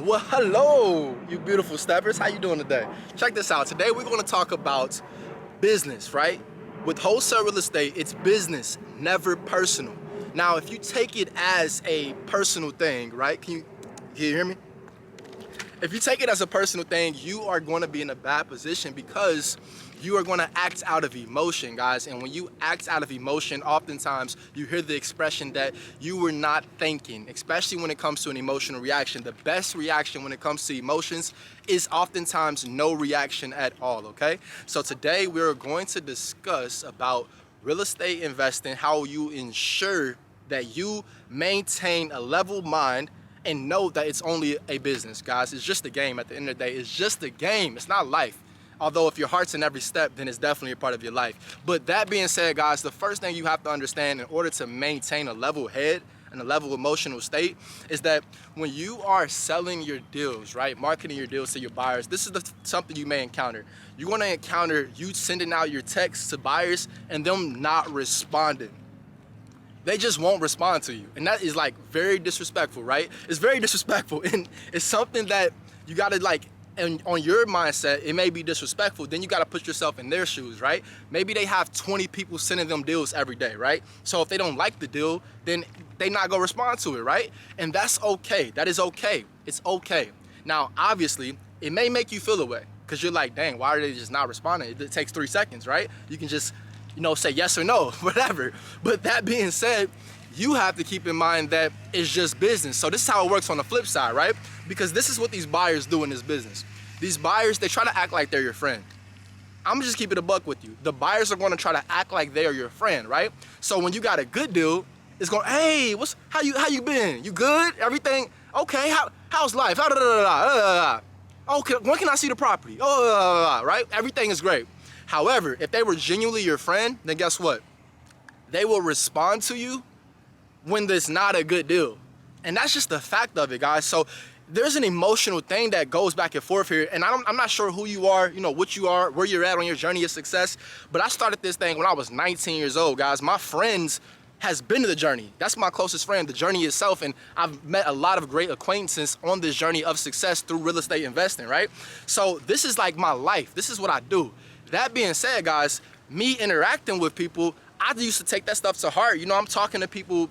Well, hello, you beautiful steppers. How you doing today? Check this out. Today we're going to talk about business, right? With wholesale real estate, it's business, never personal. Now, if you take it as a personal thing, right? Can you hear me? If you take it as a personal thing, you are going to be in a bad position because you are going to act out of emotion, guys. And when you act out of emotion, oftentimes you hear the expression that you were not thinking, especially when it comes to an emotional reaction. The best reaction when it comes to emotions is oftentimes no reaction at all, okay? So today we're going to discuss about real estate investing, how you ensure that you maintain a level mind and know that it's only a business, guys. It's just a game. At the end of the day, it's just a game. It's not life. Although if your heart's in every step, then it's definitely a part of your life. But that being said, guys, the first thing you have to understand in order to maintain a level head and a level emotional state is that when you are selling your deals, right, marketing your deals to your buyers, this is something you may encounter. You're going to encounter you sending out your texts to buyers and them not responding. They just won't respond to you. And that is like very disrespectful, right? It's very disrespectful. And it's something that you gotta like, and on your mindset, it may be disrespectful. Then you gotta put yourself in their shoes, right? Maybe they have 20 people sending them deals every day, right? So if they don't like the deal, then they not gonna respond to it, right? And that's okay. That is okay. It's okay. Now, obviously, it may make you feel away because you're like, dang, why are they just not responding? It takes 3 seconds, right? You can just say yes or no, whatever. But that being said, you have to keep in mind that it's just business. So this is how it works on the flip side, right? Because this is what these buyers do in this business. These buyers, they try to act like they're your friend. I'm gonna just keep it a buck with you. The buyers are gonna try to act like they are your friend, right? So when you got a good deal, it's going, hey, how you been? You good? Everything okay? How's life? Okay, when can I see the property? Right? Everything is great. However, if they were genuinely your friend, then guess what? They will respond to you when there's not a good deal. And that's just the fact of it, guys. So there's an emotional thing that goes back and forth here. And I'm not sure who you are, what you are, where you're at on your journey of success. But I started this thing when I was 19 years old, guys. My friends has been to the journey. That's my closest friend, the journey itself. And I've met a lot of great acquaintances on this journey of success through real estate investing, right? So this is like my life. This is what I do. That being said, guys, me interacting with people, I used to take that stuff to heart. I'm talking to people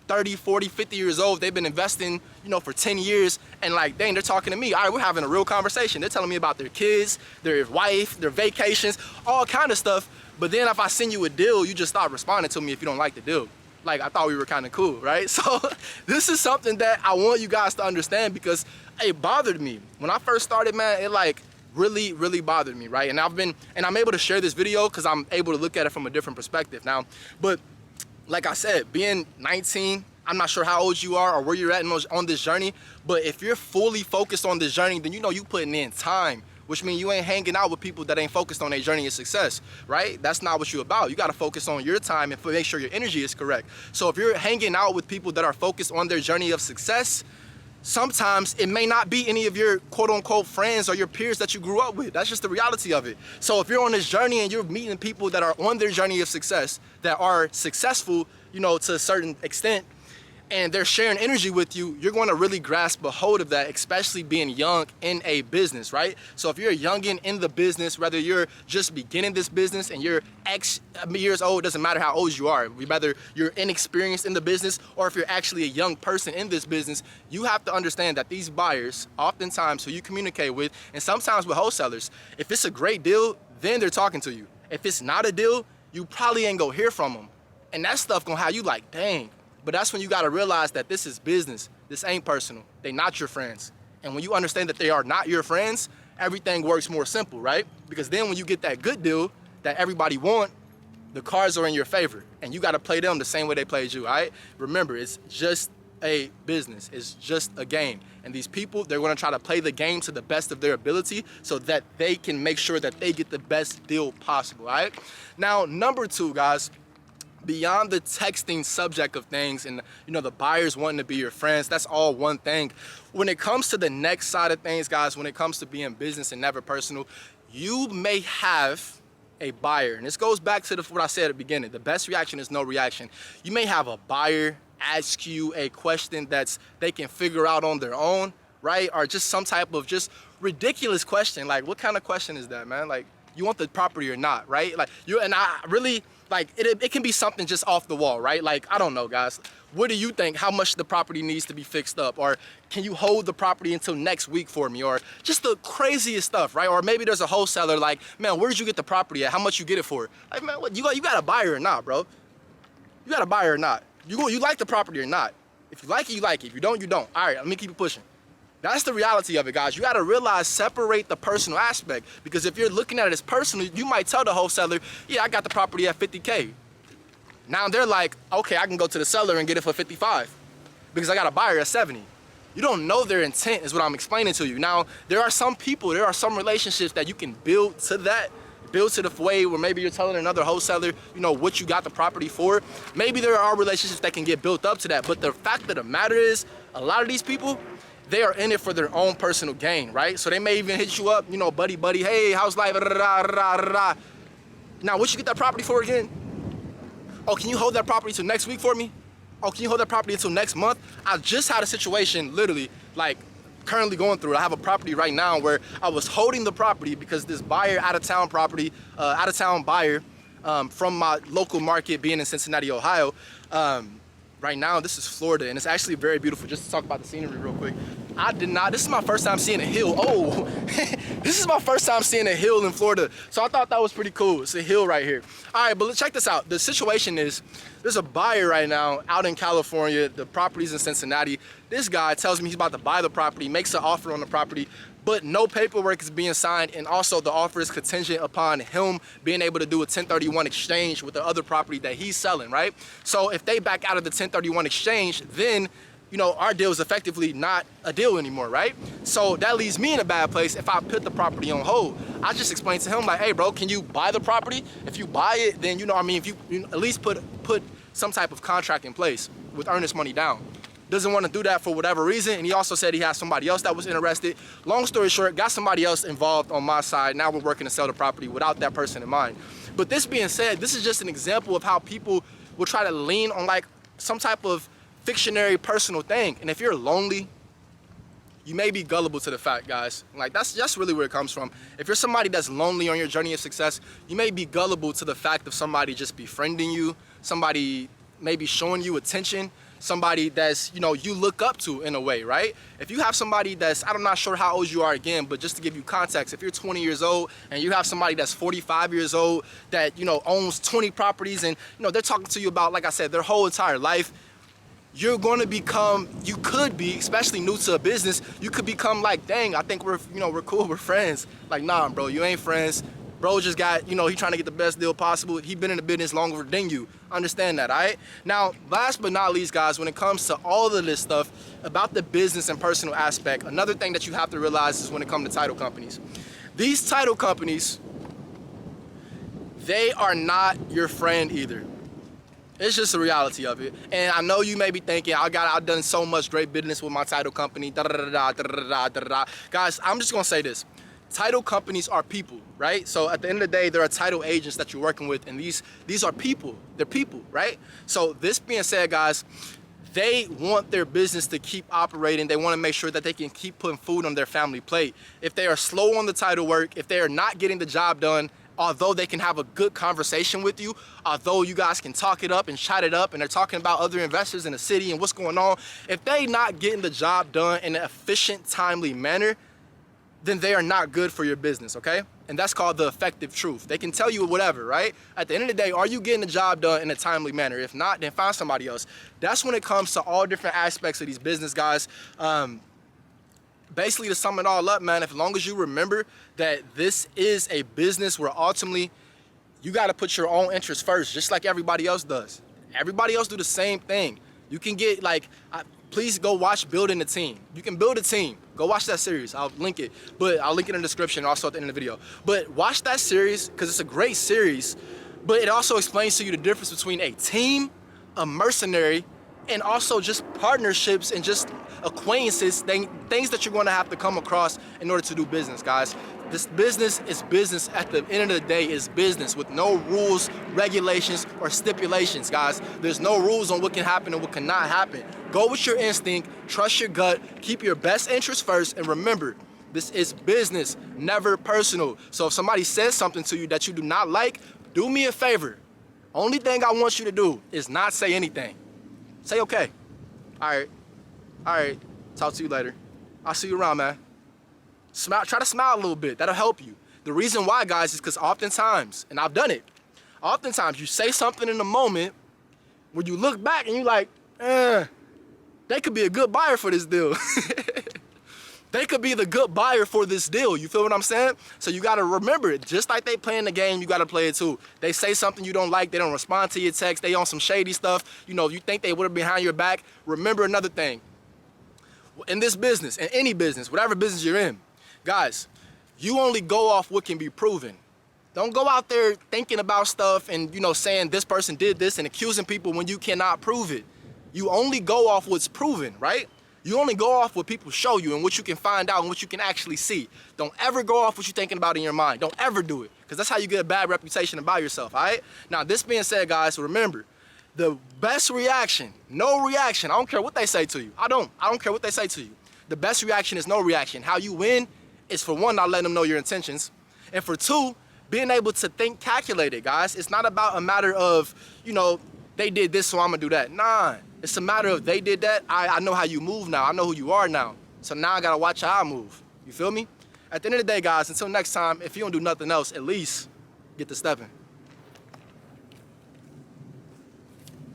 30, 40, 50 years old. They've been investing, for 10 years. And like, dang, they're talking to me. All right, we're having a real conversation. They're telling me about their kids, their wife, their vacations, all kind of stuff. But then if I send you a deal, you just stop responding to me if you don't like the deal. Like, I thought we were kind of cool, right? So this is something that I want you guys to understand because it bothered me. When I first started, man, it really bothered me, right? And I'm able to share this video because I'm able to look at it from a different perspective now. But like I said, being 19, I'm not sure how old you are or where you're at on this journey, but if you're fully focused on this journey, then you putting in time, which means you ain't hanging out with people that ain't focused on their journey of success, right? That's not what you're about. You got to focus on your time and make sure your energy is correct. So if you're hanging out with people that are focused on their journey of success, sometimes it may not be any of your quote unquote friends or your peers that you grew up with. That's just the reality of it. So if you're on this journey and you're meeting people that are on their journey of success, that are successful, to a certain extent, and they're sharing energy with you, you're going to really grasp a hold of that, especially being young in a business, right? So if you're a youngin in the business, whether you're just beginning this business and you're X years old, doesn't matter how old you are, whether you're inexperienced in the business or if you're actually a young person in this business, you have to understand that these buyers, oftentimes who you communicate with, and sometimes with wholesalers, if it's a great deal, then they're talking to you. If it's not a deal, you probably ain't gonna hear from them. And that stuff gonna have you like, dang. But that's when you gotta realize that this is business. This ain't personal. They're not your friends. And when you understand that they are not your friends, everything works more simple, right? Because then when you get that good deal that everybody want, the cards are in your favor. And you gotta play them the same way they played you, all right? Remember, it's just a business. It's just a game. And these people, they're gonna try to play the game to the best of their ability so that they can make sure that they get the best deal possible, all right? Now, number 2, guys, beyond the texting subject of things and the buyers wanting to be your friends, that's all one thing. When it comes to the next side of things, guys, when it comes to being business and never personal, you may have a buyer, and this goes back to what I said at the beginning, the best reaction is no reaction. You may have a buyer ask you a question that's they can figure out on their own, right? Or just some type of just ridiculous question. Like, what kind of question is that, man? Like, you want the property or not, right? Like, I really, like, it can be something just off the wall, right? Like, I don't know, guys. What do you think, how much the property needs to be fixed up? Or can you hold the property until next week for me? Or just the craziest stuff, right? Or maybe there's a wholesaler like, man, where did you get the property at? How much you get it for? Like, man, what, you got a buyer or not, bro? You got a buyer or not? You like the property or not? If you like it, you like it. If you don't, you don't. All right, let me keep it pushing. That's the reality of it, guys. You gotta realize, separate the personal aspect. Because if you're looking at it as personal, you might tell the wholesaler, yeah, I got the property at 50K. Now they're like, okay, I can go to the seller and get it for 55 because I got a buyer at 70. You don't know their intent is what I'm explaining to you. Now, there are some people, there are some relationships that you can build to that, build to the way where maybe you're telling another wholesaler, you know, what you got the property for. Maybe there are relationships that can get built up to that. But the fact of the matter is, a lot of these people, they are in it for their own personal gain, right? So they may even hit you up, you know, buddy, hey, how's life? Now, what you get that property for again? Oh, can you hold that property till next week for me? Oh, can you hold that property until next month? I just had a situation, literally, like, currently going through it. I have a property right now where I was holding the property because this buyer, out-of-town buyer from my local market, being in Cincinnati, Ohio. Right now, this is Florida, and it's actually very beautiful. Just to talk about the scenery real quick. This is my first time seeing a hill. Oh, this is my first time seeing a hill in Florida. So I thought that was pretty cool. It's a hill right here. All right, but check this out. The situation is, there's a buyer right now out in California. The property's in Cincinnati. This guy tells me he's about to buy the property, makes an offer on the property, but no paperwork is being signed, and also the offer is contingent upon him being able to do a 1031 exchange with the other property that he's selling, right? So if they back out of the 1031 exchange, then, you know, our deal is effectively not a deal anymore, right? So that leaves me in a bad place if I put the property on hold. I just explained to him, like, hey, bro, can you buy the property? If you buy it, then, you know what I mean, if you at least put some type of contract in place with earnest money down. Doesn't want to do that for whatever reason, and he also said he has somebody else that was interested. Long story short, got somebody else involved on my side. Now we're working to sell the property without that person in mind. But this being said, this is just an example of how people will try to lean on like some type of fictionary personal thing. And if you're lonely, you may be gullible to the fact, guys. Like, that's really where it comes from. If you're somebody that's lonely on your journey of success, you may be gullible to the fact of somebody just befriending you, somebody maybe showing you attention, somebody that's, you know, you look up to in a way, right? If you have somebody that's, I'm not sure how old you are again, but just to give you context, if you're 20 years old and you have somebody that's 45 years old that, you know, owns 20 properties and, you know, they're talking to you about, like I said, their whole entire life, you're going to become, you could be, especially new to a business, you could become like, dang, I think we're cool, we're friends. Like, nah, bro, you ain't friends. Bro just got, you know, he trying to get the best deal possible. He been in the business longer than you. Understand that, all right? Now, last but not least, guys, when it comes to all of this stuff about the business and personal aspect, another thing that you have to realize is when it comes to title companies. These title companies, they are not your friend either. It's just the reality of it. And I know you may be thinking, I've done so much great business with my title company, Guys, I'm just gonna say this. Title companies are people, right? So at the end of the day, there are title agents that you're working with, and these are people. They're people, right? So this being said, guys, they want their business to keep operating. They want to make sure that they can keep putting food on their family plate. If they are slow on the title work, if they are not getting the job done, although they can have a good conversation with you, although you guys can talk it up and chat it up, and they're talking about other investors in the city and what's going on, if they not getting the job done in an efficient, timely manner, then they are not good for your business, okay? And that's called the effective truth. They can tell you whatever, right? At the end of the day, are you getting the job done in a timely manner? If not, then find somebody else. That's when it comes to all different aspects of these business, guys. Basically, to sum it all up, man, as long as you remember that this is a business where ultimately you got to put your own interests first, just like everybody else does. Everybody else do the same thing. You can get like, please go watch Building a Team. You can build a team. Go watch that series. I'll link it, but I'll link it in the description, also at the end of the video. But watch that series because it's a great series, but it also explains to you the difference between a team, a mercenary, and also just partnerships and just acquaintances, things that you're going to have to come across in order to do business, guys. This business is business. At the end of the day, is business with no rules, regulations, or stipulations, guys. There's no rules on what can happen and what cannot happen. Go with your instinct, trust your gut, keep your best interest first, and remember, this is business, never personal. So if somebody says something to you that you do not like, do me a favor. Only thing I want you to do is not say anything. Say okay. All right, talk to you later. I'll see you around, man. Smile, try to smile a little bit, that'll help you. The reason why, guys, is because oftentimes, and I've done it, oftentimes you say something in the moment where you look back and you're like, they could be a good buyer for this deal. They could be the good buyer for this deal. You feel what I'm saying? So you gotta remember it. Just like they playing the game, you gotta play it too. They say something you don't like, they don't respond to your text, they on some shady stuff, you know, you think they would have behind your back. Remember another thing. In this business, in any business, whatever business you're in, guys, you only go off what can be proven. Don't go out there thinking about stuff and, you know, saying this person did this and accusing people when you cannot prove it. You only go off what's proven, right? You only go off what people show you and what you can find out and what you can actually see. Don't ever go off what you're thinking about in your mind. Don't ever do it, because that's how you get a bad reputation about yourself, all right? Now, this being said, guys, remember, the best reaction, no reaction. I don't care what they say to you. I don't care what they say to you. The best reaction is no reaction. How you win is, for one, not letting them know your intentions. And for two, being able to think calculated, guys. It's not about a matter of, you know, they did this, so I'm gonna do that. Nah, it's a matter of they did that. I know how you move now. I know who you are now. So now I gotta watch how I move. You feel me? At the end of the day, guys, until next time, if you don't do nothing else, at least get to stepping.